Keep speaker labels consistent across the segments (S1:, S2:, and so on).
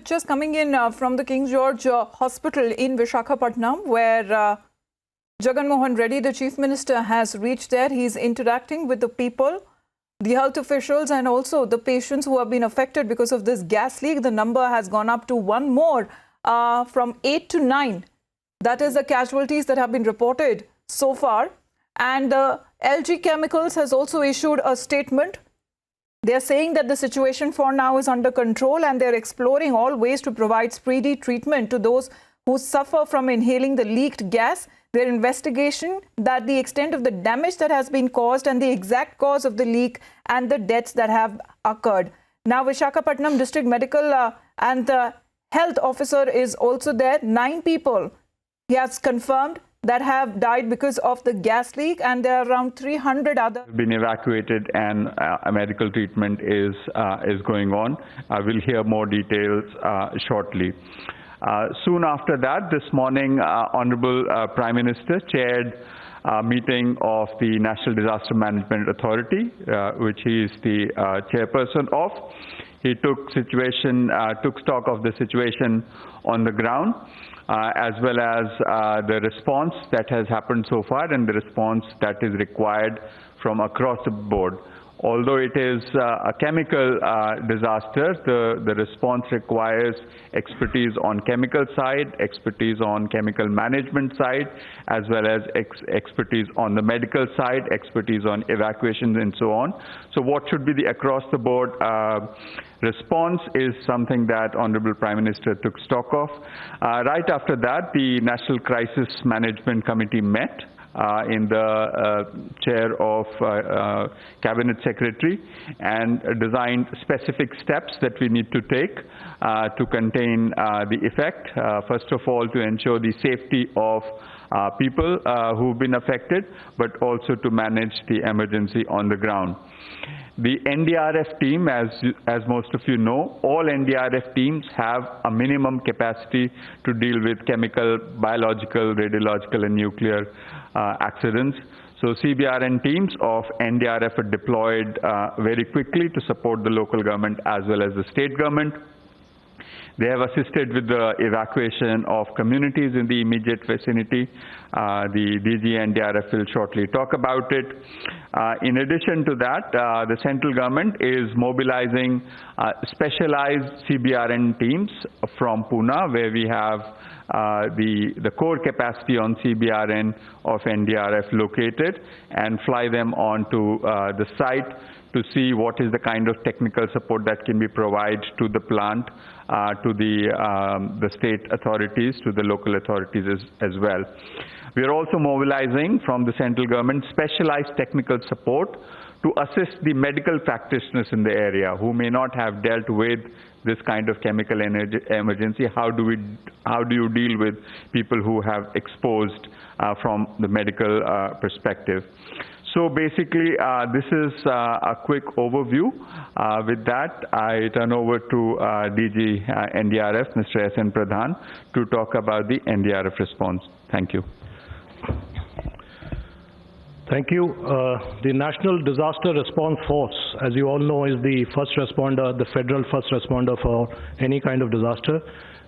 S1: pictures coming in from the King George Hospital in Visakhapatnam, where Jagan Mohan Reddy, the Chief Minister, has reached there. He's interacting with the people, the health officials, and also the patients who have been affected because of this gas leak. The number has gone up to one more, from 8 to 9. That is the casualties that have been reported so far. And LG Chemicals has also issued a statement. They are saying that the situation for now is under control and they're exploring all ways to provide speedy treatment to those who suffer from inhaling the leaked gas. Their investigation that the extent of the damage that has been caused and the exact cause of the leak and the deaths that have occurred. Now, Visakhapatnam District Medical and the Health Officer is also there. 9 people, he has confirmed, that have died because of the gas leak, and there are around 300 others
S2: been evacuated, and a medical treatment is going on. We'll hear more details shortly. Soon after that, this morning, Honorable Prime Minister chaired a meeting of the National Disaster Management Authority, which he is the chairperson of. He took stock of the situation on the ground, as well as the response that has happened so far and the response that is required from across the board. Although it is a chemical disaster, the response requires expertise on chemical side, expertise on chemical management side, as well as expertise on the medical side, expertise on evacuations and so on. So what should be the across the board response is something that Honorable Prime Minister took stock of. Right after that, the National Crisis Management Committee met in the chair of Cabinet Secretary and designed specific steps that we need to take to contain the effect. First of all, to ensure the safety of people who've been affected, but also to manage the emergency on the ground. The NDRF team, as most of you know, all NDRF teams have a minimum capacity to deal with chemical, biological, radiological, and nuclear accidents. So CBRN teams of NDRF are deployed very quickly to support the local government as well as the state government. They have assisted with the evacuation of communities in the immediate vicinity. The DG NDRF will shortly talk about it. In addition to that, the central government is mobilizing specialized CBRN teams from Pune, where we have the core capacity on CBRN of NDRF located, and fly them onto the site to see what is the kind of technical support that can be provided to the plant, to the state authorities, to the local authorities as well. We are also mobilizing from the central government specialized technical support to assist the medical practitioners in the area who may not have dealt with this kind of chemical emergency. How do you deal with people who have exposed from the medical perspective? So basically, this is a quick overview. With that, I turn over to DG NDRF, Mr. S.N. Pradhan, to talk about the NDRF response. Thank you.
S3: Thank you. The National Disaster Response Force, as you all know, is the first responder, the federal first responder for any kind of disaster.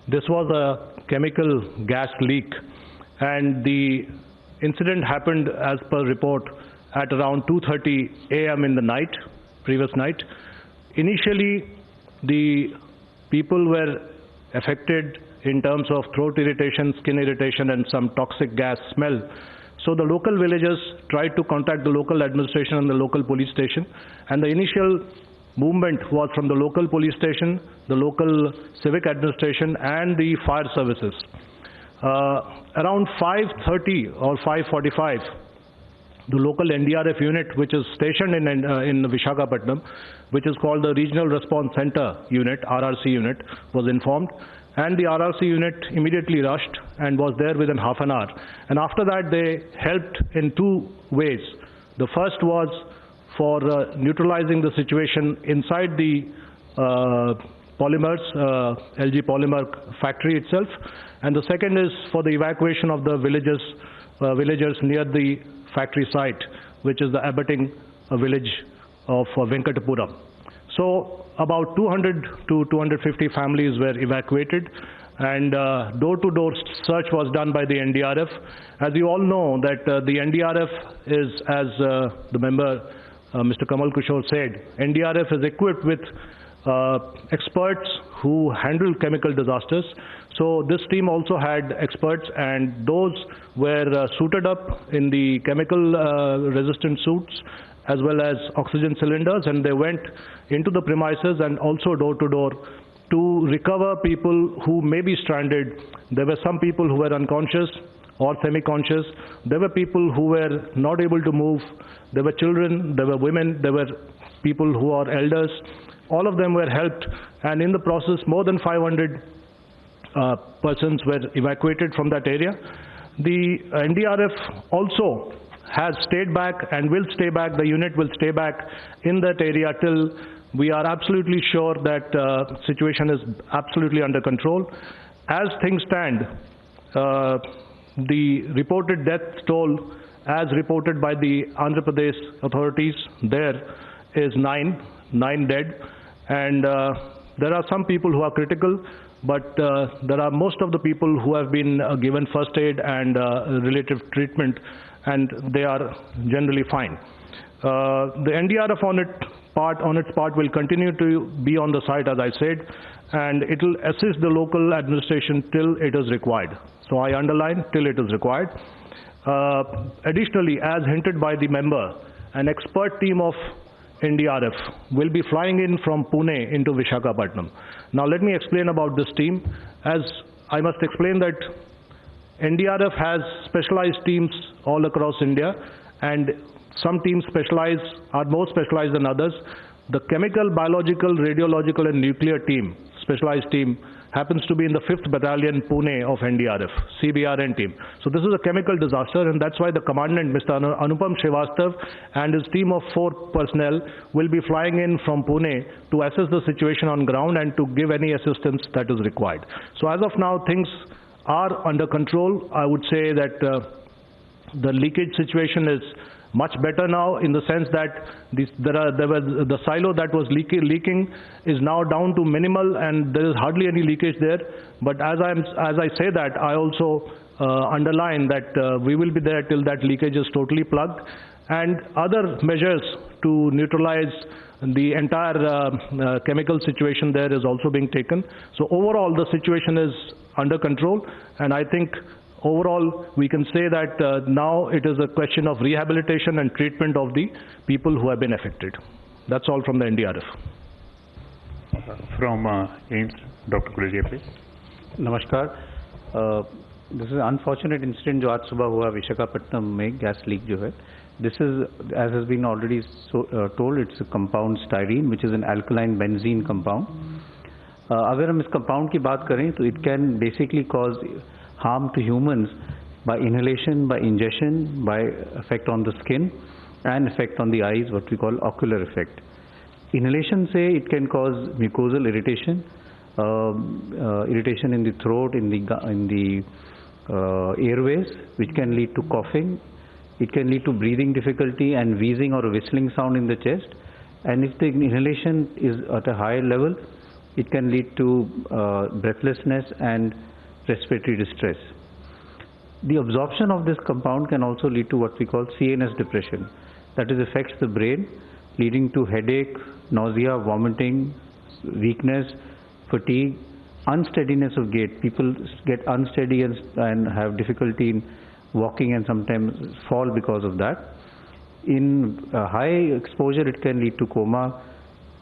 S3: This was a chemical gas leak, and the incident happened, as per report, at around 2:30 a.m. in the night, previous night. Initially, the people were affected in terms of throat irritation, skin irritation, and some toxic gas smell. So the local villagers tried to contact the local administration and the local police station, and the initial movement was from the local police station, the local civic administration, and the fire services. Around 5:30 or 5:45, the local NDRF unit, which is stationed in Visakhapatnam, which is called the Regional Response Center Unit, RRC unit, was informed. And the RRC unit immediately rushed and was there within half an hour. And after that, they helped in 2 ways. The first was for neutralizing the situation inside the polymers, LG polymer factory itself. And the second is for the evacuation of the villagers near the factory site, which is the abutting village of Venkatapuram. So about 200 to 250 families were evacuated, and door-to-door search was done by the NDRF. As you all know that the NDRF is, as the member Mr. Kamal Kushore said, NDRF is equipped with experts who handle chemical disasters. So this team also had experts, and those were suited up in the chemical resistant suits as well as oxygen cylinders, and they went into the premises and also door to door to recover people who may be stranded. There were some people who were unconscious or semi-conscious. There were people who were not able to move. There were children, there were women, there were people who are elders. All of them were helped, and in the process more than 500 persons were evacuated from that area. The NDRF also has stayed back and will stay back. The unit will stay back in that area till we are absolutely sure that situation is absolutely under control. As things stand, the reported death toll as reported by the Andhra Pradesh authorities there is 9 dead, and there are some people who are critical, but there are most of the people who have been given first aid and relative treatment, and they are generally fine. The NDRF on its part will continue to be on the site, as I said, and it will assist the local administration till it is required. So I underline, till it is required. Additionally, as hinted by the member, an expert team of NDRF will be flying in from Pune into Visakhapatnam. Now let me explain about this team. As I must explain that NDRF has specialized teams all across India, and some teams are more specialized than others. The chemical, biological, radiological and nuclear team, specialized team, happens to be in the 5th Battalion Pune of NDRF, CBRN team. So this is a chemical disaster, and that's why the commandant, Mr. Anupam Srivastav, and his team of 4 personnel will be flying in from Pune to assess the situation on ground and to give any assistance that is required. So as of now, things are under control. I would say that the leakage situation is much better now, in the sense that the silo that was leaking is now down to minimal, and there is hardly any leakage there. But as I say that, I also underline that we will be there till that leakage is totally plugged, and other measures to neutralize the entire chemical situation there is also being taken. So overall, the situation is under control, and I think overall, we can say that now it is a question of rehabilitation and treatment of the people who have been affected. That's all from the NDRF.
S4: From AIMS, Dr. Kuleja, please.
S5: नमस्कार. This is an unfortunate incident जो आज सुबह हुआ विशाखापट्टनम में gas leak जो है. This is, as has been already told, it's a compound styrene, which is an alkaline benzene compound. अगर हम इस compound की बात करें तो it can basically cause harm to humans by inhalation, by ingestion, by effect on the skin, and effect on the eyes, what we call ocular effect. Inhalation, say, it can cause mucosal irritation, irritation in the throat, in the airways, which can lead to coughing. It can lead to breathing difficulty and wheezing or a whistling sound in the chest. And if the inhalation is at a higher level, it can lead to breathlessness and respiratory distress. The absorption of this compound can also lead to what we call CNS depression. That is, affects the brain, leading to headache, nausea, vomiting, weakness, fatigue, unsteadiness of gait. People get unsteady and have difficulty in walking, and sometimes fall because of that. In high exposure, it can lead to coma,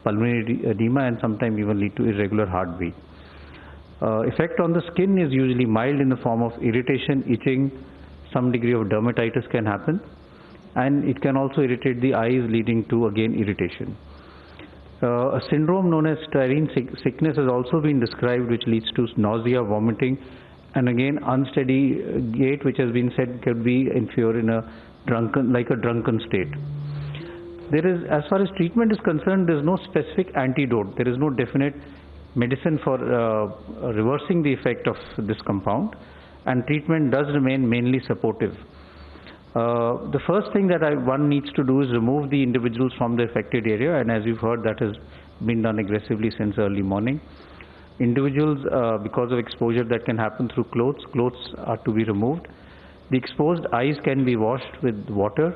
S5: pulmonary edema, and sometimes even lead to irregular heartbeat. Effect on the skin is usually mild in the form of irritation, itching, some degree of dermatitis can happen, and it can also irritate the eyes, leading to again irritation. A syndrome known as styrene sickness has also been described, which leads to nausea, vomiting, and again unsteady gait, which has been said could be inferior in a drunken state. There is, as far as treatment is concerned, there is no specific antidote. There is no definite medicine for reversing the effect of this compound, and treatment does remain mainly supportive. The first thing that one needs to do is remove the individuals from the affected area, and as you've heard, that has been done aggressively since early morning. Individuals, because of exposure that can happen through clothes are to be removed. The exposed eyes can be washed with water,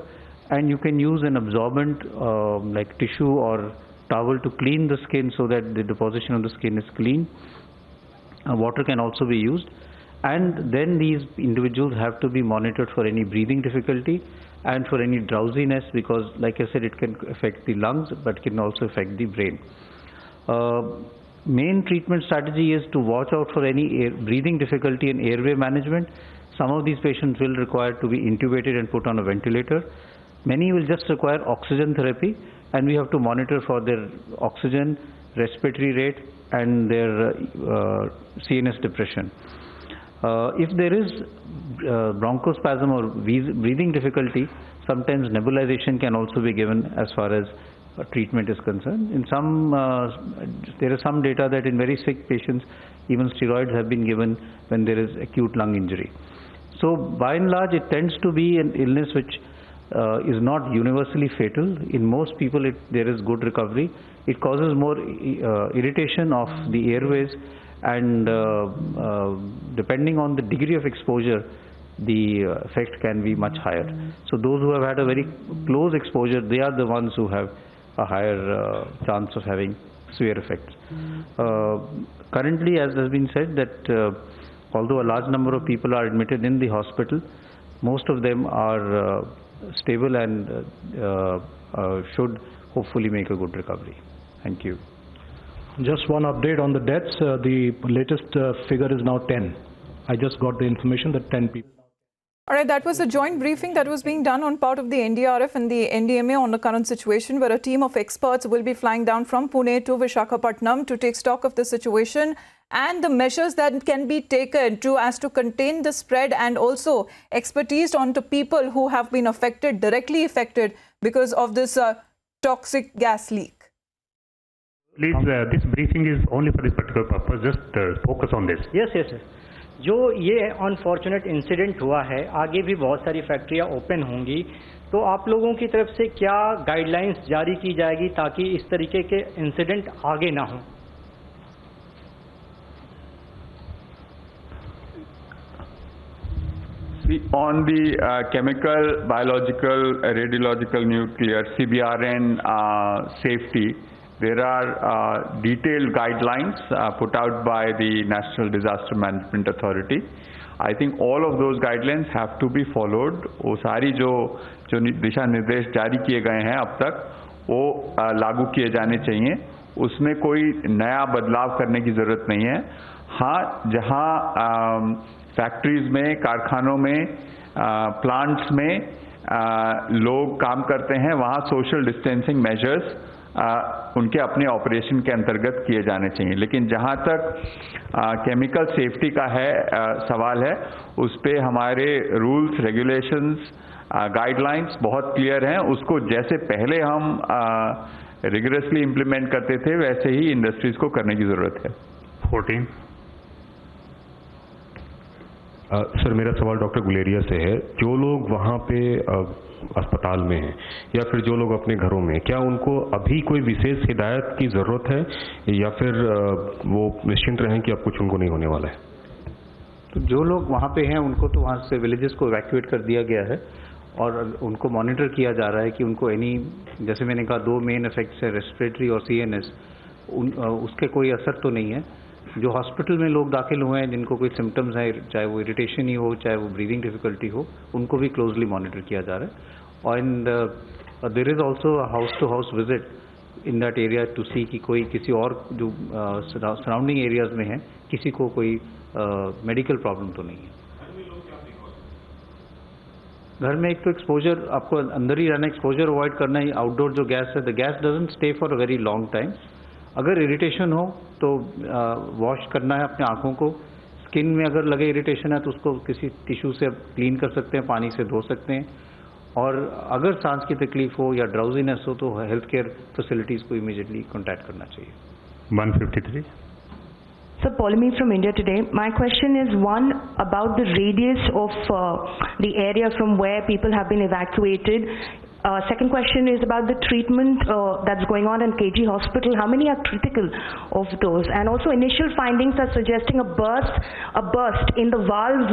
S5: and you can use an absorbent like tissue or towel to clean the skin so that the deposition of the skin is clean. Water can also be used, and then these individuals have to be monitored for any breathing difficulty and for any drowsiness, because like I said, it can affect the lungs but can also affect the brain. Main treatment strategy is to watch out for any breathing difficulty and airway management. Some of these patients will require to be intubated and put on a ventilator. Many will just require oxygen therapy, and we have to monitor for their oxygen, respiratory rate, and their CNS depression. If there is bronchospasm or breathing difficulty, sometimes nebulization can also be given as far as treatment is concerned. In some, there is some data that in very sick patients, even steroids have been given when there is acute lung injury. So by and large, it tends to be an illness which is not universally fatal. In most people, there is good recovery. It causes more irritation of the airways, and depending on the degree of exposure, the effect can be much higher. So those who have had a very close exposure, they are the ones who have a higher chance of having severe effects. Currently, as has been said, that although a large number of people are admitted in the hospital, most of them are stable and should hopefully make a good recovery. Thank you.
S3: Just one update on the deaths. The latest figure is now 10. I just got the information that 10 people.
S1: All right, that was a joint briefing that was being done on part of the NDRF and the NDMA on the current situation, where a team of experts will be flying down from Pune to Visakhapatnam to take stock of the situation and the measures that can be taken as to contain the spread, and also expertise onto people who have been directly affected because of this toxic gas leak.
S4: Please, this briefing is only for this particular purpose. Just focus on this.
S6: Yes, yes, sir. जो ये unfortunate incident हुआ है, आगे भी बहुत सारी फैक्ट्रियां open होंगी, तो आप लोगों की तरफ से क्या गाइडलाइंस जारी की जाएगी ताकि इस तरीके के इंसिडेंट आगे ना हो?
S2: On the chemical, biological, radiological, nuclear, CBRN safety, there are detailed guidelines put out by the National Disaster Management Authority. I think all of those guidelines have to be followed. वो सारी जो दिशा निर्देश जारी किए गए हैं अब तक, वो लागू किए जाने चाहिए. उसमें कोई नया बदलाव करने की ज़रूरत नहीं है. हाँ, जहाँ फैक्ट्रीज में, कारखानों में, प्लांट्स में लोग काम करते हैं, वहाँ सोशल डिस्टेंसिंग मेजर्स उनके अपने ऑपरेशन के अंतर्गत किए जाने चाहिए. लेकिन जहाँ तक केमिकल सेफ्टी का सवाल है, उस पे हमारे रूल्स, रेगुलेशंस, गाइडलाइंस बहुत क्लियर हैं. उसको जैसे पहले हम रिगरसली इम्प्लीमेंट करते थे, वैसे ही इंडस्ट्रीज को करने की ज़रूरत है.
S4: 14. सर, मेरा सवाल डॉक्टर गुलेरिया से है. जो लोग वहाँ पे अस्पताल में हैं या फिर जो लोग अपने घरों में, क्या उनको अभी कोई विशेष हिदायत की ज़रूरत है या फिर वो निश्चिंत रहें कि अब कुछ उनको नहीं होने वाला है?
S5: तो जो लोग वहाँ पे हैं, उनको तो वहाँ से विलेजेस को इवैक्यूएट कर दिया गया है और उनको मॉनिटर किया जा रहा है कि उनको जैसे मैंने कहा, 2 मेन इफेक्ट्स है, रेस्पिरेटरी और CNS, उसके कोई असर तो नहीं है. जो हॉस्पिटल में लोग दाखिल हुए हैं, जिनको कोई सिम्टम्स हैं, चाहे वो इरिटेशन ही हो, चाहे वो ब्रीदिंग डिफिकल्टी हो, उनको भी क्लोजली मॉनिटर किया जा रहा है. And there is also house to house visit in that area to see कि कोई किसी और जो सराउंडिंग एरियाज में है, किसी को कोई मेडिकल प्रॉब्लम तो नहीं है. घर में एक तो एक्सपोजर, आपको अंदर ही रहना, एक्सपोजर अवॉइड करना है. आउटडोर जो गैस है, the gas doesn't stay for a very long time. अगर इरिटेशन हो तो वॉश करना है अपने आँखों को. स्किन में अगर लगे इरिटेशन है तो उसको किसी टिश्यू से क्लीन कर सकते हैं, पानी से धो सकते हैं. और अगर सांस की तकलीफ हो या ड्राउजीनेस हो तो हेल्थ केयर फैसिलिटीज़ को इमीडिएटली कॉन्टैक्ट करना चाहिए.
S4: 153.
S7: So, Polemy from India Today. My question is one about the radius of the area from where people have been evacuated. Second question is about the treatment that's going on in KG Hospital. How many are critical of those? And also initial findings are suggesting a burst in the valve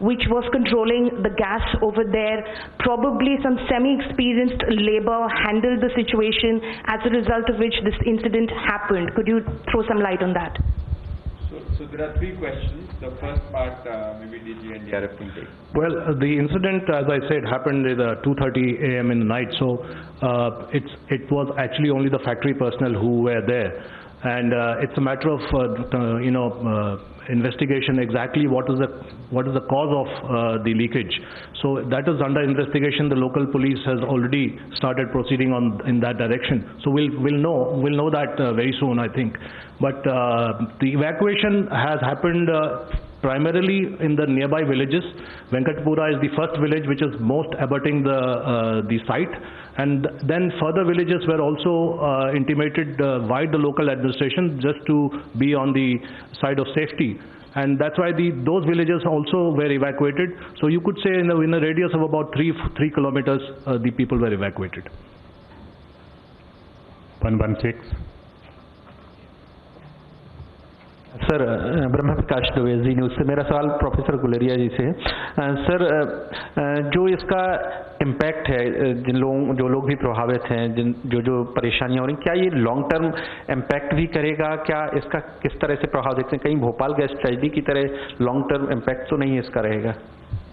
S7: which was controlling the gas over there. Probably some semi-experienced labor handled the situation, as a result of which this incident happened. Could you throw some light on that?
S8: So there are three questions. The first part, maybe DG NDRF can take.
S3: Well, the incident, as I said, happened at 2:30 a.m. in the night. So it was actually only the factory personnel who were there, and it's a matter of investigation exactly what is the cause of the leakage. So that is under investigation. The local police has already started proceeding in that direction. So we'll know that very soon, I think. But the evacuation has happened primarily in the nearby villages. Venkatpura is the first village which is most abutting the site, and then further villages were also intimated by the local administration just to be on the side of safety. And that's why those villages also were evacuated. So you could say in a radius of about 3 kilometers, the people were evacuated.
S4: 116.
S9: Sir Brahma Prakash Dwivedi ji news से मेरा सवाल professor Guleria जी से है। Sir जो इसका impact है जो लोग भी प्रभावित हैं जो परेशानियां हो रही, क्या ये लॉन्ग टर्म इम्पैक्ट भी करेगा? क्या इसका किस तरह से प्रभाव देखते हैं? कहीं भोपाल गैस ट्रेजेडी की तरह लॉन्ग टर्म इम्पैक्ट तो नहीं इसका रहेगा?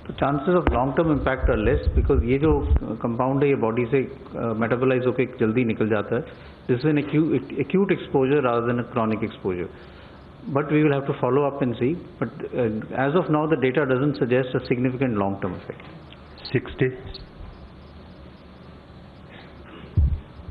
S5: तो chances of long term impact are less, because ये जो कंपाउंड है ये बॉडी से मेटाबोलाइज होकर जल्दी निकल जाता है. This is an acute exposure rather than a chronic exposure. But we will have to follow up and see. But as of now, the data doesn't suggest a significant long-term effect.
S4: 60.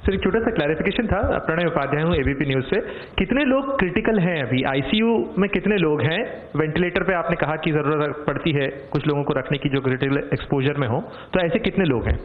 S10: Sir एक छोटा सा clarification था. प्रणय उपाध्याय हूँ ABP news से. कितने लोग critical हैं अभी? आईसीयू में कितने लोग हैं? वेंटिलेटर पे आपने कहा कि ज़रूरत पड़ती है कुछ लोगों को रखने की जो क्रिटिकल एक्सपोजर में हो, तो ऐसे कितने लोग हैं?